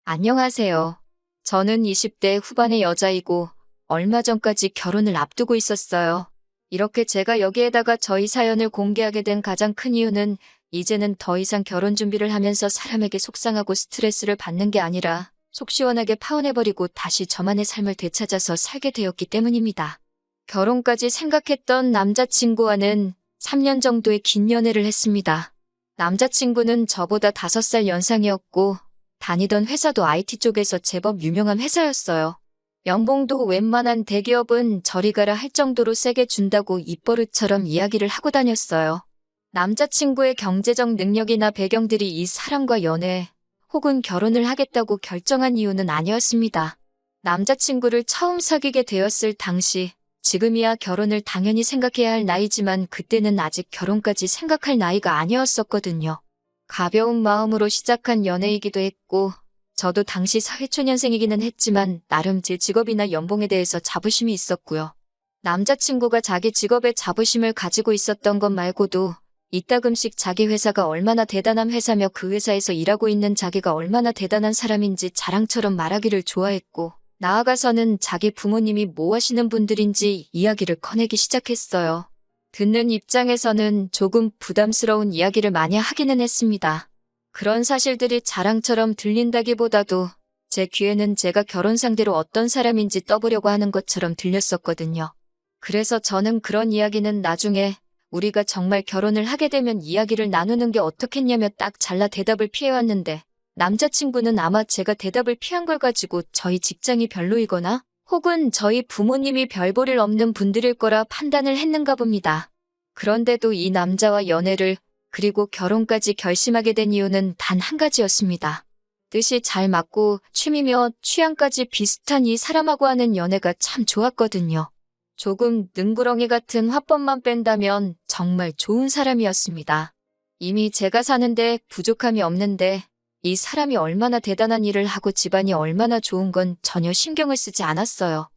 안녕하세요. 저는 20대 후반의 여자이고 얼마 전까지 결혼을 앞두고 있었어요. 이렇게 제가 여기에다가 저희 사연을 공개하게 된 가장 큰 이유는 이제는 더 이상 결혼 준비를 하면서 사람에게 속상하고 스트레스를 받는 게 아니라 속 시원하게 파혼해버리고 다시 저만의 삶을 되찾아서 살게 되었기 때문입니다. 결혼까지 생각했던 남자친구와는 3년 정도의 긴 연애를 했습니다. 남자친구는 저보다 5살 연상이었고 다니던 회사도 IT 쪽에서 제법 유명한 회사였어요. 연봉도 웬만한 대기업은 저리 가라 할 정도로 세게 준다고 입버릇처럼 이야기를 하고 다녔어요. 남자친구의 경제적 능력이나 배경들이 이 사람과 연애 혹은 결혼을 하겠다고 결정한 이유는 아니었습니다. 남자친구를 처음 사귀게 되었을 당시 지금이야 결혼을 당연히 생각해야 할 나이지만 그때는 아직 결혼까지 생각할 나이가 아니었었거든요. 가벼운 마음으로 시작한 연애이기도 했고 저도 당시 사회초년생이기는 했지만 나름 제 직업이나 연봉에 대해서 자부심이 있었고요. 남자친구가 자기 직업에 자부심을 가지고 있었던 것 말고도 이따금씩 자기 회사가 얼마나 대단한 회사며 그 회사에서 일하고 있는 자기가 얼마나 대단한 사람인지 자랑처럼 말하기를 좋아했고 나아가서는 자기 부모님이 뭐 하시는 분들인지 이야기를 꺼내기 시작했어요. 듣는 입장에서는 조금 부담스러운 이야기를 많이 하기는 했습니다. 그런 사실들이 자랑처럼 들린다기보다도 제 귀에는 제가 결혼 상대로 어떤 사람인지 떠보려고 하는 것처럼 들렸었거든요. 그래서 저는 그런 이야기는 나중에 우리가 정말 결혼을 하게 되면 이야기를 나누는 게 어떻겠냐며 딱 잘라 대답을 피해왔는데 남자친구는 아마 제가 대답을 피한 걸 가지고 저희 직장이 별로이거나 혹은 저희 부모님이 별 볼일 없는 분들일 거라 판단을 했는가 봅니다. 그런데도 이 남자와 연애를 그리고 결혼까지 결심하게 된 이유는 단 한 가지였습니다. 뜻이 잘 맞고 취미며 취향까지 비슷한 이 사람하고 하는 연애가 참 좋았거든요. 조금 능구렁이 같은 화법만 뺀다면 정말 좋은 사람이었습니다. 이미 제가 사는데 부족함이 없는데 이 사람이 얼마나 대단한 일을 하고 집안이 얼마나 좋은 건 전혀 신경을 쓰지 않았어요.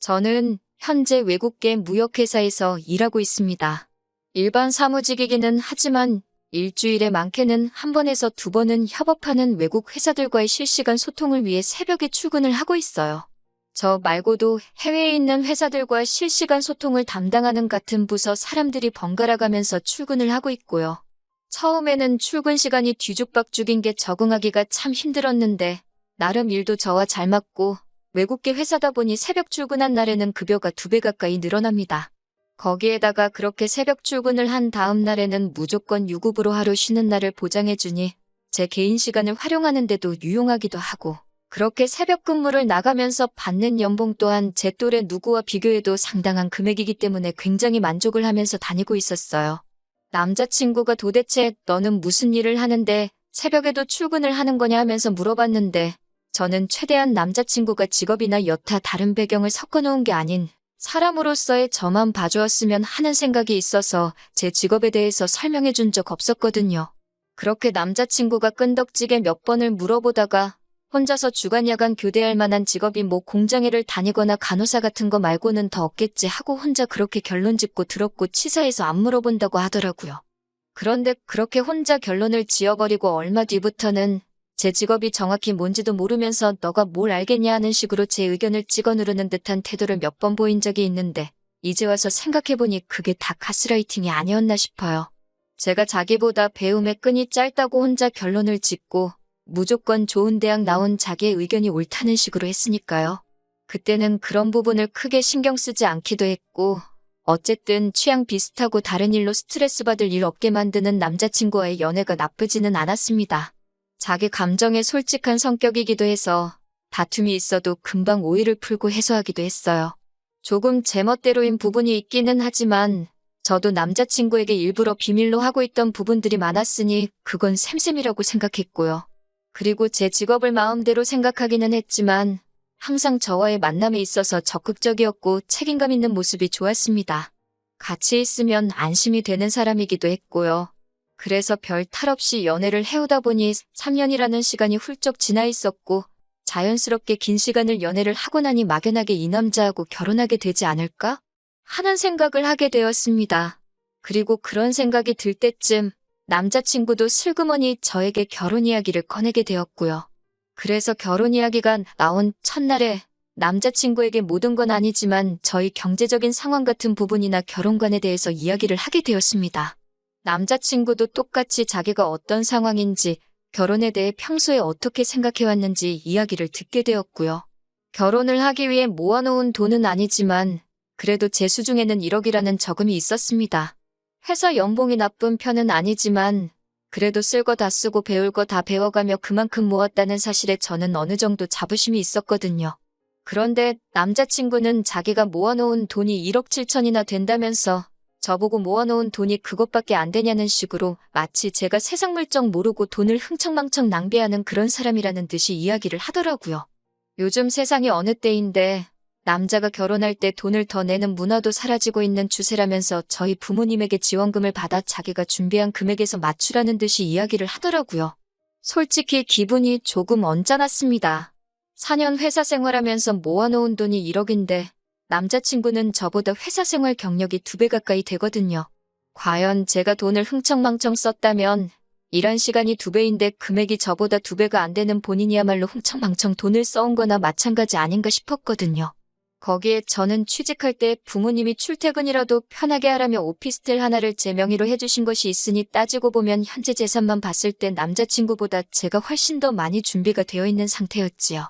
저는 현재 외국계 무역회사에서 일하고 있습니다. 일반 사무직이기는 하지만 일주일에 많게는 한 번에서 2번은 협업하는 외국 회사들과의 실시간 소통을 위해 새벽에 출근을 하고 있어요. 저 말고도 해외에 있는 회사들과 실시간 소통을 담당하는 같은 부서 사람들이 번갈아 가면서 출근을 하고 있고요. 처음에는 출근 시간이 뒤죽박죽인 게 적응하기가 참 힘들었는데 나름 일도 저와 잘 맞고 외국계 회사다 보니 새벽 출근한 날에는 급여가 2배 가까이 늘어납니다. 거기에다가 그렇게 새벽 출근을 한 다음 날에는 무조건 유급으로 하루 쉬는 날을 보장해주니 제 개인 시간을 활용하는 데도 유용하기도 하고 그렇게 새벽 근무를 나가면서 받는 연봉 또한 제 또래 누구와 비교해도 상당한 금액이기 때문에 굉장히 만족을 하면서 다니고 있었어요. 남자친구가 도대체 너는 무슨 일을 하는데 새벽에도 출근을 하는 거냐 하면서 물어봤는데 저는 최대한 남자친구가 직업이나 여타 다른 배경을 섞어놓은 게 아닌 사람으로서의 저만 봐주었으면 하는 생각이 있어서 제 직업에 대해서 설명해 준 적 없었거든요. 그렇게 남자친구가 끈덕지게 몇 번을 물어보다가 혼자서 주간 야간 교대할 만한 직업이 뭐 공장에를 다니거나 간호사 같은 거 말고는 더 없겠지 하고 혼자 그렇게 결론 짓고 들었고 치사해서 안 물어본다고 하더라고요. 그런데 그렇게 혼자 결론을 지어버리고 얼마 뒤부터는 제 직업이 정확히 뭔지도 모르면서 너가 뭘 알겠냐 하는 식으로 제 의견을 찍어 누르는 듯한 태도를 몇 번 보인 적이 있는데 이제 와서 생각해보니 그게 다 가스라이팅이 아니었나 싶어요. 제가 자기보다 배움의 끈이 짧다고 혼자 결론을 짓고 무조건 좋은 대학 나온 자기의 의견이 옳다는 식으로 했으니까요. 그때는 그런 부분을 크게 신경 쓰지 않기도 했고 어쨌든 취향 비슷하고 다른 일로 스트레스 받을 일 없게 만드는 남자친구와의 연애가 나쁘지는 않았습니다. 자기 감정에 솔직한 성격이기도 해서 다툼이 있어도 금방 오해를 풀고 해소하기도 했어요. 조금 제멋대로인 부분이 있기는 하지만 저도 남자친구에게 일부러 비밀로 하고 있던 부분들이 많았으니 그건 셈셈이라고 생각했고요. 그리고 제 직업을 마음대로 생각하기는 했지만 항상 저와의 만남에 있어서 적극적이었고 책임감 있는 모습이 좋았습니다. 같이 있으면 안심이 되는 사람이기도 했고요. 그래서 별 탈 없이 연애를 해오다 보니 3년이라는 시간이 훌쩍 지나 있었고 자연스럽게 긴 시간을 연애를 하고 나니 막연하게 이 남자하고 결혼하게 되지 않을까 하는 생각을 하게 되었습니다. 그리고 그런 생각이 들 때쯤 남자친구도 슬그머니 저에게 결혼 이야기를 꺼내게 되었고요. 그래서 결혼 이야기가 나온 첫날에 남자친구에게 모든 건 아니지만 저희 경제적인 상황 같은 부분이나 결혼관에 대해서 이야기를 하게 되었습니다. 남자친구도 똑같이 자기가 어떤 상황인지 결혼에 대해 평소에 어떻게 생각해왔는지 이야기를 듣게 되었고요. 결혼을 하기 위해 모아놓은 돈은 아니지만 그래도 제 수중에는 1억이라는 저금이 있었습니다. 회사 연봉이 나쁜 편은 아니지만 그래도 쓸 거 다 쓰고 배울 거 다 배워가며 그만큼 모았다는 사실에 저는 어느 정도 자부심이 있었거든요. 그런데 남자친구는 자기가 모아놓은 돈이 1억 7천이나 된다면서 저보고 모아놓은 돈이 그것밖에 안 되냐는 식으로 마치 제가 세상 물정 모르고 돈을 흥청망청 낭비하는 그런 사람이라는 듯이 이야기를 하더라고요. 요즘 세상이 어느 때인데 남자가 결혼할 때 돈을 더 내는 문화도 사라지고 있는 추세라면서 저희 부모님에게 지원금을 받아 자기가 준비한 금액에서 맞추라는 듯이 이야기를 하더라고요. 솔직히 기분이 조금 언짢았습니다. 4년 회사 생활하면서 모아놓은 돈이 1억인데 남자친구는 저보다 회사 생활 경력이 2배 가까이 되거든요. 과연 제가 돈을 흥청망청 썼다면 일한 시간이 2배인데 금액이 저보다 2배가 안 되는 본인이야말로 흥청망청 돈을 써온 거나 마찬가지 아닌가 싶었거든요. 거기에 저는 취직할 때 부모님이 출퇴근이라도 편하게 하라며 오피스텔 하나를 제 명의로 해주신 것이 있으니 따지고 보면 현재 재산만 봤을 때 남자친구보다 제가 훨씬 더 많이 준비가 되어 있는 상태였지요.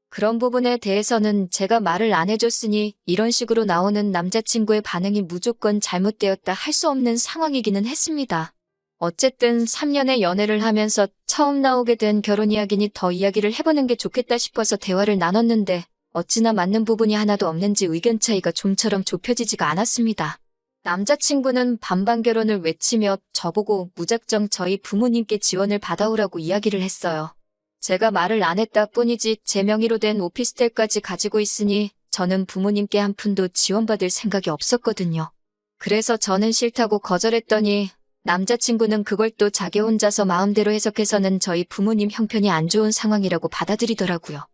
그런 부분에 대해서는 제가 말을 안 해줬으니 이런 식으로 나오는 남자친구의 반응이 무조건 잘못되었다 할 수 없는 상황이기는 했습니다. 어쨌든 3년의 연애를 하면서 처음 나오게 된 결혼 이야기니 더 이야기를 해보는 게 좋겠다 싶어서 대화를 나눴는데 어찌나 맞는 부분이 하나도 없는지 의견 차이가 좀처럼 좁혀지지가 않았습니다. 남자친구는 반반 결혼을 외치며 저보고 무작정 저희 부모님께 지원을 받아오라고 이야기를 했어요. 제가 말을 안 했다 뿐이지 제 명의로 된 오피스텔까지 가지고 있으니 저는 부모님께 한 푼도 지원받을 생각이 없었거든요. 그래서 저는 싫다고 거절했더니 남자친구는 그걸 또 자기 혼자서 마음대로 해석해서는 저희 부모님 형편이 안 좋은 상황이라고 받아들이더라고요.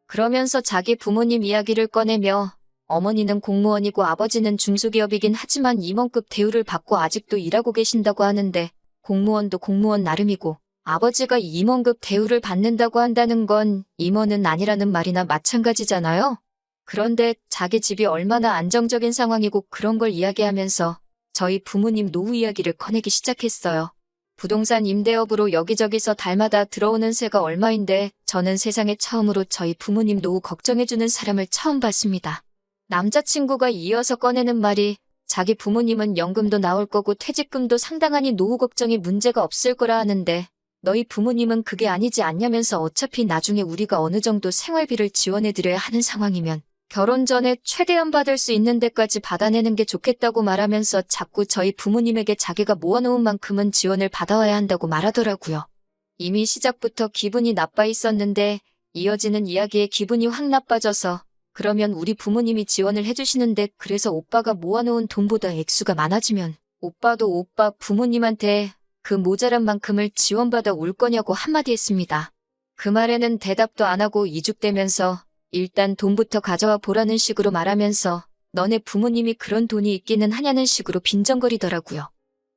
그러면서 자기 부모님 이야기를 꺼내며 어머니는 공무원이고 아버지는 중소기업이긴 하지만 임원급 대우를 받고 아직도 일하고 계신다고 하는데 공무원도 공무원 나름이고 아버지가 임원급 대우를 받는다고 한다는 건 임원은 아니라는 말이나 마찬가지잖아요. 그런데 자기 집이 얼마나 안정적인 상황이고 그런 걸 이야기하면서 저희 부모님 노후 이야기를 꺼내기 시작했어요. 부동산 임대업으로 여기저기서 달마다 들어오는 세가 얼마인데 저는 세상에 처음으로 저희 부모님 노후 걱정해주는 사람을 처음 봤습니다. 남자친구가 이어서 꺼내는 말이 자기 부모님은 연금도 나올 거고 퇴직금도 상당하니 노후 걱정에 문제가 없을 거라 하는데 너희 부모님은 그게 아니지 않냐면서 어차피 나중에 우리가 어느 정도 생활비를 지원해드려야 하는 상황이면 결혼 전에 최대한 받을 수 있는 데까지 받아내는 게 좋겠다고 말하면서 자꾸 저희 부모님에게 자기가 모아놓은 만큼은 지원을 받아와야 한다고 말하더라고요. 이미 시작부터 기분이 나빠 있었는데 이어지는 이야기에 기분이 확 나빠져서 그러면 우리 부모님이 지원을 해주시는데 그래서 오빠가 모아놓은 돈보다 액수가 많아지면 오빠도 오빠 부모님한테 그 모자란 만큼을 지원받아 올 거냐고 한마디 했습니다. 그 말에는 대답도 안 하고 이죽대면서 일단 돈부터 가져와 보라는 식으로 말하면서 너네 부모님이 그런 돈이 있기는 하냐는 식으로 빈정거리더라고요.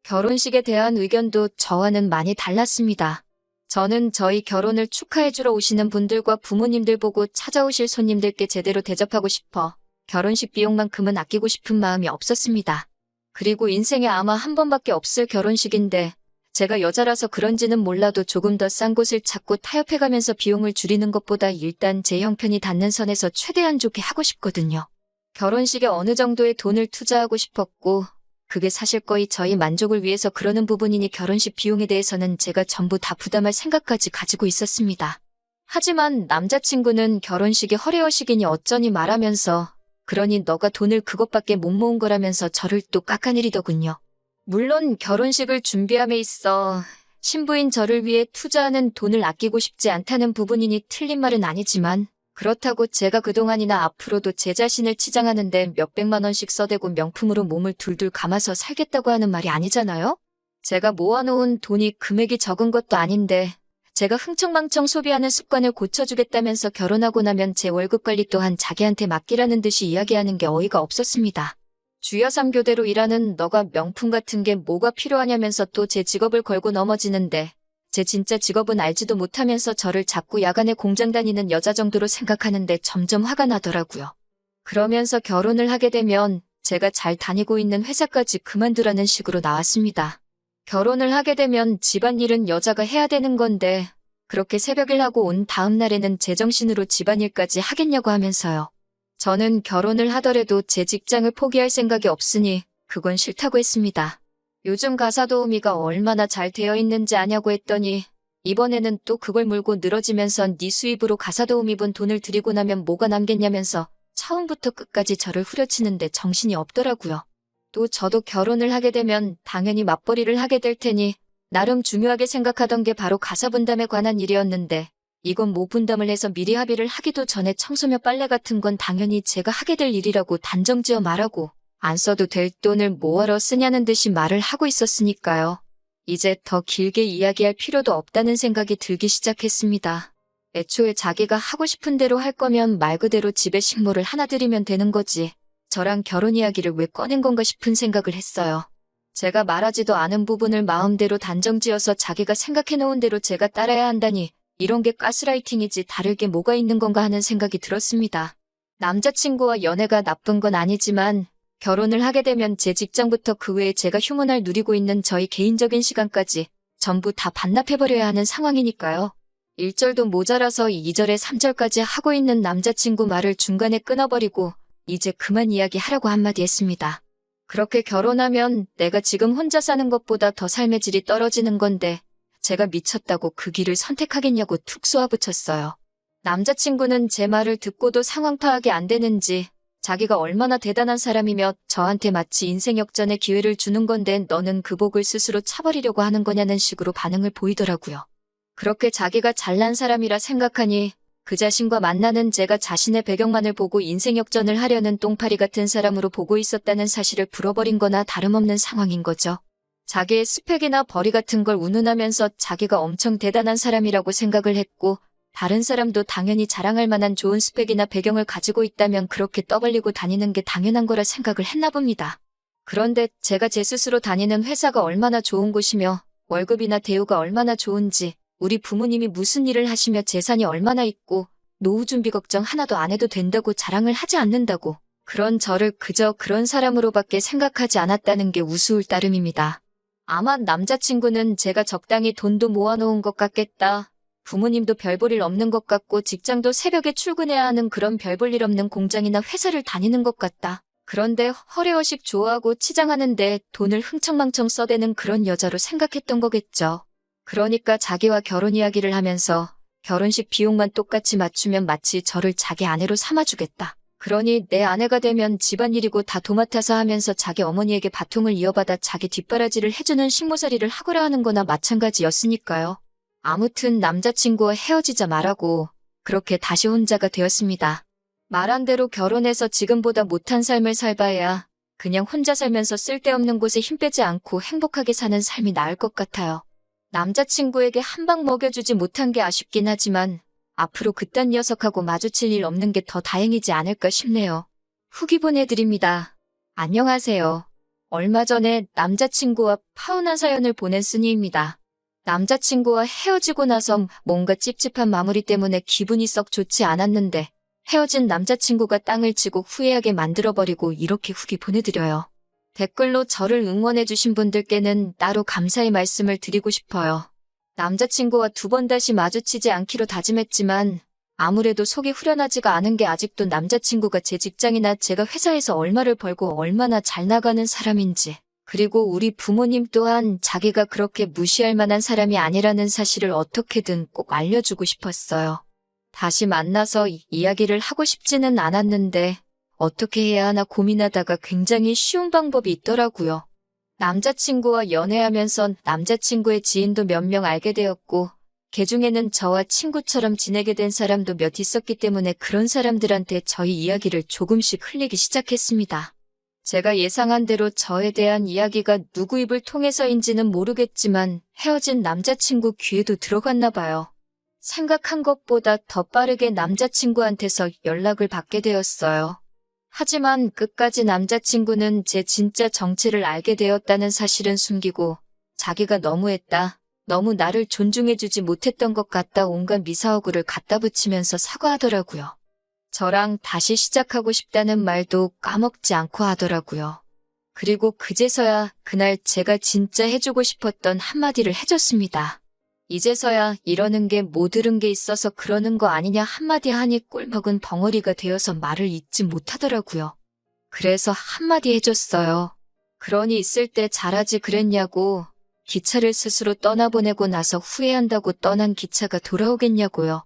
결혼식에 대한 의견도 저와는 많이 달랐습니다. 저는 저희 결혼을 축하해주러 오시는 분들과 부모님들 보고 찾아오실 손님들께 제대로 대접하고 싶어 결혼식 비용만큼은 아끼고 싶은 마음이 없었습니다. 그리고 인생에 아마 한 번밖에 없을 결혼식인데 제가 여자라서 그런지는 몰라도 조금 더 싼 곳을 찾고 타협해가면서 비용을 줄이는 것보다 일단 제 형편이 닿는 선에서 최대한 좋게 하고 싶거든요. 결혼식에 어느 정도의 돈을 투자하고 싶었고 그게 사실 거의 저희 만족을 위해서 그러는 부분이니 결혼식 비용에 대해서는 제가 전부 다 부담할 생각까지 가지고 있었습니다. 하지만 남자친구는 결혼식이 허례허식이니 어쩌니 말하면서 그러니 너가 돈을 그것밖에 못 모은 거라면서 저를 또 깎아내리더군요. 물론 결혼식을 준비함에 있어 신부인 저를 위해 투자하는 돈을 아끼고 싶지 않다는 부분이니 틀린 말은 아니지만 그렇다고 제가 그동안이나 앞으로도 제 자신을 치장하는데 몇백만 원씩 써대고 명품으로 몸을 둘둘 감아서 살겠다고 하는 말이 아니잖아요? 제가 모아놓은 돈이 금액이 적은 것도 아닌데 제가 흥청망청 소비하는 습관을 고쳐주겠다면서 결혼하고 나면 제 월급 관리 또한 자기한테 맡기라는 듯이 이야기하는 게 어이가 없었습니다. 주여 3교대로 일하는 너가 명품 같은 게 뭐가 필요하냐면서 또 제 직업을 걸고 넘어지는데 제 진짜 직업은 알지도 못하면서 저를 자꾸 야간에 공장 다니는 여자 정도로 생각하는데 점점 화가 나더라고요. 그러면서 결혼을 하게 되면 제가 잘 다니고 있는 회사까지 그만두라는 식으로 나왔습니다. 결혼을 하게 되면 집안일은 여자가 해야 되는 건데 그렇게 새벽일 하고 온 다음 날에는 제정신으로 집안일까지 하겠냐고 하면서요. 저는 결혼을 하더라도 제 직장을 포기할 생각이 없으니 그건 싫다고 했습니다. 요즘 가사 도우미가 얼마나 잘 되어 있는지 아냐고 했더니 이번에는 또 그걸 물고 늘어지면서 네 수입으로 가사 도우미분 돈을 들이고 나면 뭐가 남겠냐면서 처음부터 끝까지 저를 후려치는데 정신이 없더라고요. 또 저도 결혼을 하게 되면 당연히 맞벌이를 하게 될 테니 나름 중요하게 생각하던 게 바로 가사 분담에 관한 일이었는데 이건 뭐 분담을 해서 미리 합의를 하기도 전에 청소며 빨래 같은 건 당연히 제가 하게 될 일이라고 단정지어 말하고 안 써도 될 돈을 뭐하러 쓰냐는 듯이 말을 하고 있었으니까요. 이제 더 길게 이야기할 필요도 없다는 생각이 들기 시작했습니다. 애초에 자기가 하고 싶은 대로 할 거면 말 그대로 집에 식모를 하나 들이면 되는 거지. 저랑 결혼 이야기를 왜 꺼낸 건가 싶은 생각을 했어요. 제가 말하지도 않은 부분을 마음대로 단정지어서 자기가 생각해놓은 대로 제가 따라야 한다니 이런 게 가스라이팅이지 다를 게 뭐가 있는 건가 하는 생각이 들었습니다. 남자친구와 연애가 나쁜 건 아니지만 결혼을 하게 되면 제 직장부터 그 외에 제가 휴무날 누리고 있는 저희 개인적인 시간까지 전부 다 반납해버려야 하는 상황이니까요. 1절도 모자라서 2절에 3절까지 하고 있는 남자친구 말을 중간에 끊어버리고 이제 그만 이야기하라고 한마디 했습니다. 그렇게 결혼하면 내가 지금 혼자 사는 것보다 더 삶의 질이 떨어지는 건데 제가 미쳤다고 그 길을 선택하겠냐고 툭 쏘아붙였어요. 남자친구는 제 말을 듣고도 상황 파악이 안 되는지 자기가 얼마나 대단한 사람이며 저한테 마치 인생 역전의 기회를 주는 건데 너는 그 복을 스스로 차버리려고 하는 거냐는 식으로 반응을 보이더라고요. 그렇게 자기가 잘난 사람이라 생각하니 그 자신과 만나는 제가 자신의 배경만을 보고 인생 역전을 하려는 똥파리 같은 사람으로 보고 있었다는 사실을 풀어버린 거나 다름없는 상황인 거죠. 자기의 스펙이나 벌이 같은 걸 운운하면서 자기가 엄청 대단한 사람이라고 생각을 했고 다른 사람도 당연히 자랑할 만한 좋은 스펙이나 배경을 가지고 있다면 그렇게 떠벌리고 다니는 게 당연한 거라 생각을 했나 봅니다. 그런데 제가 제 스스로 다니는 회사가 얼마나 좋은 곳이며 월급이나 대우가 얼마나 좋은지 우리 부모님이 무슨 일을 하시며 재산이 얼마나 있고 노후 준비 걱정 하나도 안 해도 된다고 자랑을 하지 않는다고 그런 저를 그저 그런 사람으로밖에 생각하지 않았다는 게 우스울 따름입니다. 아마 남자친구는 제가 적당히 돈도 모아놓은 것 같겠다. 부모님도 별 볼 일 없는 것 같고 직장도 새벽에 출근해야 하는 그런 별 볼 일 없는 공장이나 회사를 다니는 것 같다. 그런데 허례허식 좋아하고 치장하는데 돈을 흥청망청 써대는 그런 여자로 생각했던 거겠죠. 그러니까 자기와 결혼 이야기를 하면서 결혼식 비용만 똑같이 맞추면 마치 저를 자기 아내로 삼아주겠다. 그러니 내 아내가 되면 집안일이고 다 도맡아서 하면서 자기 어머니에게 바통을 이어받아 자기 뒷바라지를 해주는 식모살이를 하거라 하는 거나 마찬가지였으니까요. 아무튼 남자친구와 헤어지자 말하고 그렇게 다시 혼자가 되었습니다. 말한 대로 결혼해서 지금보다 못한 삶을 살봐야 그냥 혼자 살면서 쓸데없는 곳에 힘 빼지 않고 행복하게 사는 삶이 나을 것 같아요. 남자친구에게 한 방 먹여주지 못한 게 아쉽긴 하지만 앞으로 그딴 녀석하고 마주칠 일 없는 게 더 다행이지 않을까 싶네요. 후기 보내드립니다. 안녕하세요. 얼마 전에 남자친구와 파혼한 사연을 보낸 순이입니다. 남자친구와 헤어지고 나서 뭔가 찝찝한 마무리 때문에 기분이 썩 좋지 않았는데 헤어진 남자친구가 땅을 치고 후회하게 만들어버리고 이렇게 후기 보내드려요. 댓글로 저를 응원해주신 분들께는 따로 감사의 말씀을 드리고 싶어요. 남자친구와 두 번 다시 마주치지 않기로 다짐했지만 아무래도 속이 후련하지가 않은 게 아직도 남자친구가 제 직장이나 제가 회사에서 얼마를 벌고 얼마나 잘 나가는 사람인지 그리고 우리 부모님 또한 자기가 그렇게 무시할 만한 사람이 아니라는 사실을 어떻게든 꼭 알려주고 싶었어요. 다시 만나서 이야기를 하고 싶지는 않았는데 어떻게 해야 하나 고민하다가 굉장히 쉬운 방법이 있더라고요. 남자친구와 연애하면서 남자친구의 지인도 몇 명 알게 되었고 그 중에는 저와 친구처럼 지내게 된 사람도 몇 있었기 때문에 그런 사람들한테 저희 이야기를 조금씩 흘리기 시작했습니다. 제가 예상한 대로 저에 대한 이야기가 누구 입을 통해서인지는 모르겠지만 헤어진 남자친구 귀에도 들어갔나 봐요. 생각한 것보다 더 빠르게 남자친구한테서 연락을 받게 되었어요. 하지만 끝까지 남자친구는 제 진짜 정체를 알게 되었다는 사실은 숨기고 자기가 너무했다. 너무 나를 존중해주지 못했던 것 같다 온갖 미사오구를 갖다 붙이면서 사과하더라고요. 저랑 다시 시작하고 싶다는 말도 까먹지 않고 하더라고요. 그리고 그제서야 그날 제가 진짜 해주고 싶었던 한마디를 해줬습니다. 이제서야 이러는 게 못 들은 게 있어서 그러는 거 아니냐 한마디 하니 꿀먹은 벙어리가 되어서 말을 잇지 못하더라고요. 그래서 한마디 해줬어요. 그러니 있을 때 잘하지 그랬냐고. 기차를 스스로 떠나보내고 나서 후회한다고 떠난 기차가 돌아오겠냐고요.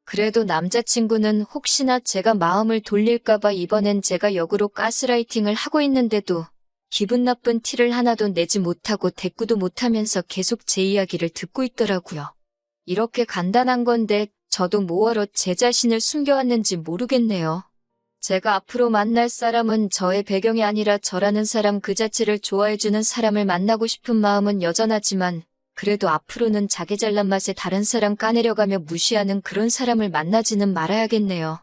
그래도 남자친구는 혹시나 제가 마음을 돌릴까봐 이번엔 제가 역으로 가스라이팅을 하고 있는데도 기분 나쁜 티를 하나도 내지 못하고 대꾸도 못하면서 계속 제 이야기를 듣고 있더라고요. 이렇게 간단한 건데 저도 뭐하러 제 자신을 숨겨왔는지 모르겠네요. 제가 앞으로 만날 사람은 저의 배경이 아니라 저라는 사람 그 자체를 좋아해주는 사람을 만나고 싶은 마음은 여전하지만 그래도 앞으로는 자기 잘난 맛에 다른 사람 까내려가며 무시하는 그런 사람을 만나지는 말아야겠네요.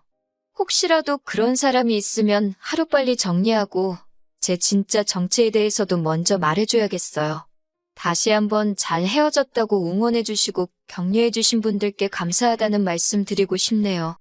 혹시라도 그런 사람이 있으면 하루빨리 정리하고 제 진짜 정체에 대해서도 먼저 말해줘야겠어요. 다시 한번 잘 헤어졌다고 응원해주시고 격려해주신 분들께 감사하다는 말씀 드리고 싶네요.